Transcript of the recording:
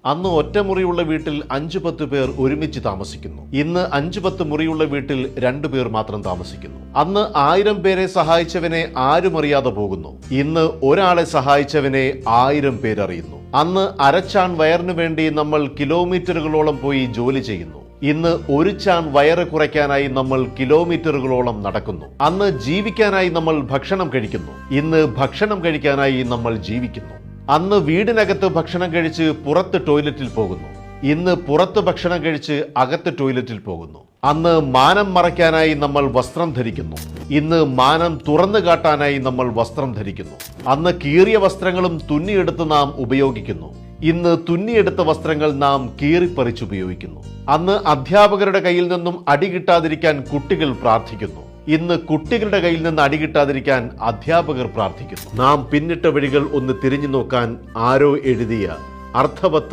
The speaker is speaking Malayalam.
അന്ന് ഒറ്റമുറിയുള്ള വീട്ടിൽ 5-10 പേർ ഒരുമിച്ച് താമസിക്കുന്നു. ഇന്ന് 5-10 മുറിയുള്ള വീട്ടിൽ 2 പേർ മാത്രം താമസിക്കുന്നു. അന്ന് 1000 പേരെ സഹായിച്ചവനെ ആരും അറിയാതെ പോകുന്നു. ഇന്ന് ഒരാളെ സഹായിച്ചവനെ 1000 പേരറിയുന്നു. അന്ന് അരച്ചാൺ വയറിനു വേണ്ടി നമ്മൾ കിലോമീറ്ററുകളോളം പോയി ജോലി ചെയ്യുന്നു. ഇന്ന് ഒരു ചാൺ വയറ് കുറയ്ക്കാനായി നമ്മൾ കിലോമീറ്ററുകളോളം നടക്കുന്നു. അന്ന് ജീവിക്കാനായി നമ്മൾ ഭക്ഷണം കഴിക്കുന്നു. ഇന്ന് ഭക്ഷണം കഴിക്കാനായി നമ്മൾ ജീവിക്കുന്നു. അന്ന് വീടിനകത്ത് ഭക്ഷണം കഴിച്ച് പുറത്ത് ടോയ്ലറ്റിൽ പോകുന്നു. ഇന്ന് പുറത്ത് ഭക്ഷണം കഴിച്ച് അകത്ത് ടോയ്ലറ്റിൽ പോകുന്നു. അന്ന് മാനം മറയ്ക്കാനായി നമ്മൾ വസ്ത്രം ധരിക്കുന്നു. ഇന്ന് മാനം തുറന്നു കാട്ടാനായി നമ്മൾ വസ്ത്രം ധരിക്കുന്നു. അന്ന് കീറിയ വസ്ത്രങ്ങളും തുന്നിയെടുത്ത് നാം ഉപയോഗിക്കുന്നു. ഇന്ന് തുന്നിയെടുത്ത വസ്ത്രങ്ങൾ നാം കീറിപ്പറിച്ചുപയോഗിക്കുന്നു. അന്ന് അധ്യാപകരുടെ കയ്യിൽ നിന്നും അടി കിട്ടാതിരിക്കാൻ കുട്ടികൾ പ്രാർത്ഥിക്കുന്നു. ഇന്ന് കുട്ടികളുടെ കയ്യിൽ നിന്ന് അടി കിട്ടാതിരിക്കാൻ അധ്യാപകർ പ്രാർത്ഥിക്കുന്നു. നാം പിന്നിട്ട വഴികൾ ഒന്ന് തിരിഞ്ഞു നോക്കാൻ ആരോ എഴുതിയ അർത്ഥവത്ത